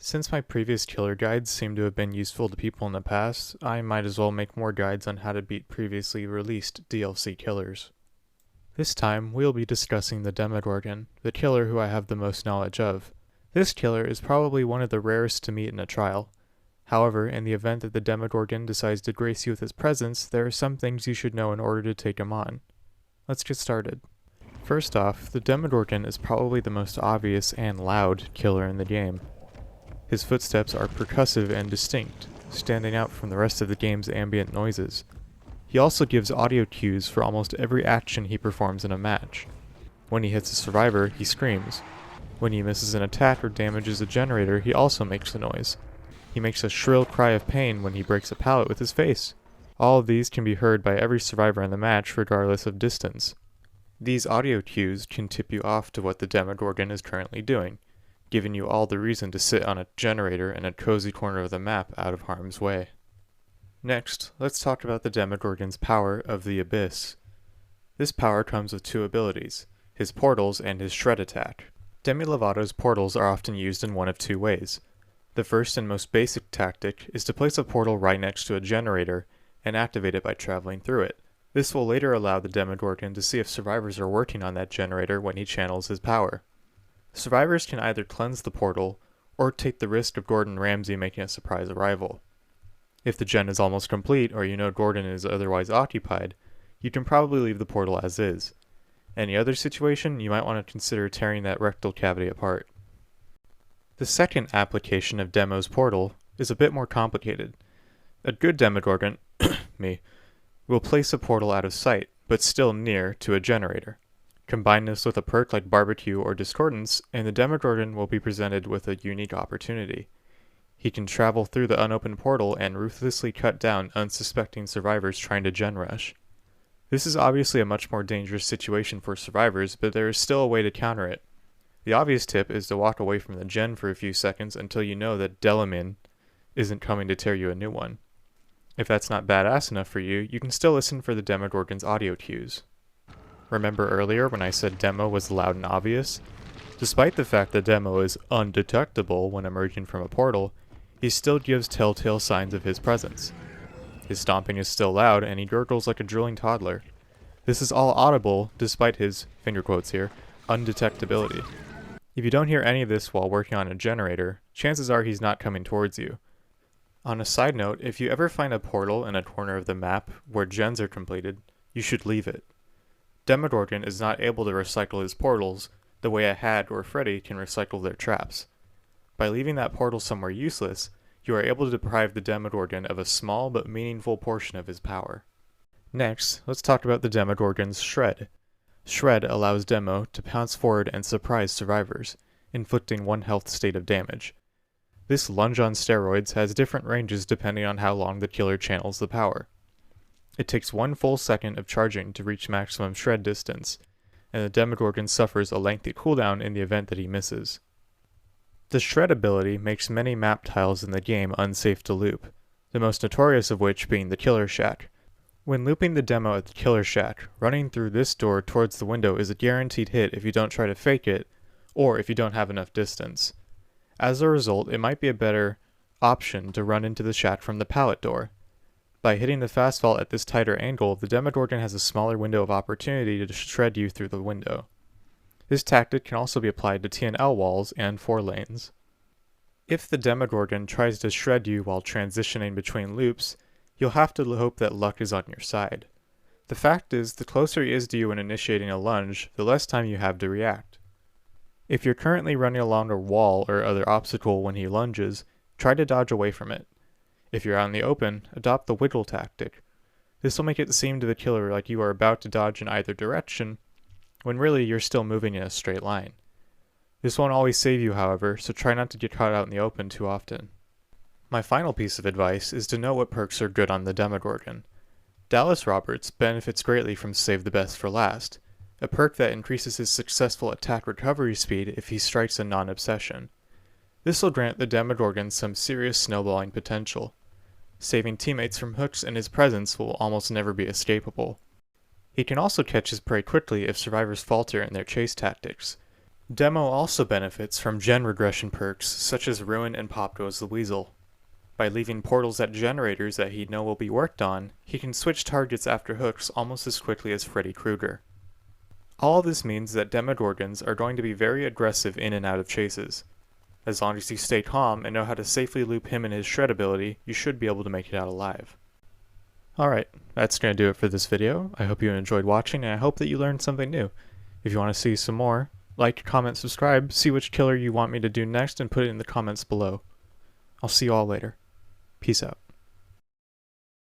Since my previous killer guides seem to have been useful to people in the past, I might as well make more guides on how to beat previously released DLC killers. This time, we'll be discussing the Demogorgon, the killer who I have the most knowledge of. This killer is probably one of the rarest to meet in a trial. However, in the event that the Demogorgon decides to grace you with his presence, there are some things you should know in order to take him on. Let's get started. First off, the Demogorgon is probably the most obvious and loud killer in the game. His footsteps are percussive and distinct, standing out from the rest of the game's ambient noises. He also gives audio cues for almost every action he performs in a match. When he hits a survivor, he screams. When he misses an attack or damages a generator, he also makes a noise. He makes a shrill cry of pain when he breaks a pallet with his face. All of these can be heard by every survivor in the match regardless of distance. These audio cues can tip you off to what the Demogorgon is currently doing, giving you all the reason to sit on a generator in a cozy corner of the map out of harm's way. Next, let's talk about the Demogorgon's power of the Abyss. This power comes with two abilities, his portals and his shred attack. Demi Lovato's portals are often used in one of two ways. The first and most basic tactic is to place a portal right next to a generator and activate it by traveling through it. This will later allow the Demogorgon to see if survivors are working on that generator when he channels his power. Survivors can either cleanse the portal, or take the risk of Gordon Ramsay making a surprise arrival. If the gen is almost complete, or you know Gordon is otherwise occupied, you can probably leave the portal as is. Any other situation, you might want to consider tearing that rectal cavity apart. The second application of Demo's portal is a bit more complicated. A good Demogorgon, will place a portal out of sight, but still near to a generator. Combine this with a perk like Barbecue or Discordance, and the Demogorgon will be presented with a unique opportunity. He can travel through the unopened portal and ruthlessly cut down unsuspecting survivors trying to gen rush. This is obviously a much more dangerous situation for survivors, but there is still a way to counter it. The obvious tip is to walk away from the gen for a few seconds until you know that Delamin isn't coming to tear you a new one. If that's not badass enough for you, you can still listen for the Demogorgon's audio cues. Remember earlier when I said Demo was loud and obvious? Despite the fact that Demo is undetectable when emerging from a portal, he still gives telltale signs of his presence. His stomping is still loud and he gurgles like a drooling toddler. This is all audible despite his, finger quotes here, undetectability. If you don't hear any of this while working on a generator, chances are he's not coming towards you. On a side note, if you ever find a portal in a corner of the map where gens are completed, you should leave it. Demogorgon is not able to recycle his portals the way a Had or Freddy can recycle their traps. By leaving that portal somewhere useless, you are able to deprive the Demogorgon of a small but meaningful portion of his power. Next, let's talk about the Demogorgon's Shred. Shred allows Demo to pounce forward and surprise survivors, inflicting 1 health state of damage. This lunge on steroids has different ranges depending on how long the killer channels the power. It takes 1 full second of charging to reach maximum shred distance, and the Demogorgon suffers a lengthy cooldown in the event that he misses. The shred ability makes many map tiles in the game unsafe to loop, the most notorious of which being the Killer Shack. When looping the Demo at the Killer Shack, running through this door towards the window is a guaranteed hit if you don't try to fake it, or if you don't have enough distance. As a result, it might be a better option to run into the shack from the pallet door. By hitting the fast vault at this tighter angle, the Demogorgon has a smaller window of opportunity to shred you through the window. This tactic can also be applied to TNL walls and 4 lanes. If the Demogorgon tries to shred you while transitioning between loops, you'll have to hope that luck is on your side. The fact is, the closer he is to you when initiating a lunge, the less time you have to react. If you're currently running along a wall or other obstacle when he lunges, try to dodge away from it. If you're out in the open, adopt the wiggle tactic. This will make it seem to the killer like you are about to dodge in either direction, when really you're still moving in a straight line. This won't always save you, however, so try not to get caught out in the open too often. My final piece of advice is to know what perks are good on the Demogorgon. Dallas Roberts benefits greatly from Save the Best for Last, a perk that increases his successful attack recovery speed if he strikes a non-obsession. This will grant the Demogorgon some serious snowballing potential. Saving teammates from hooks in his presence will almost never be escapable. He can also catch his prey quickly if survivors falter in their chase tactics. Demo also benefits from gen regression perks such as Ruin and Pop Goes the Weasel. By leaving portals at generators that he'd know will be worked on, he can switch targets after hooks almost as quickly as Freddy Krueger. All of this means that Demogorgons are going to be very aggressive in and out of chases. As long as you stay calm and know how to safely loop him and his shred ability, you should be able to make it out alive. Alright, that's going to do it for this video. I hope you enjoyed watching and I hope that you learned something new. If you want to see some more, like, comment, subscribe, see which killer you want me to do next and put it in the comments below. I'll see you all later. Peace out.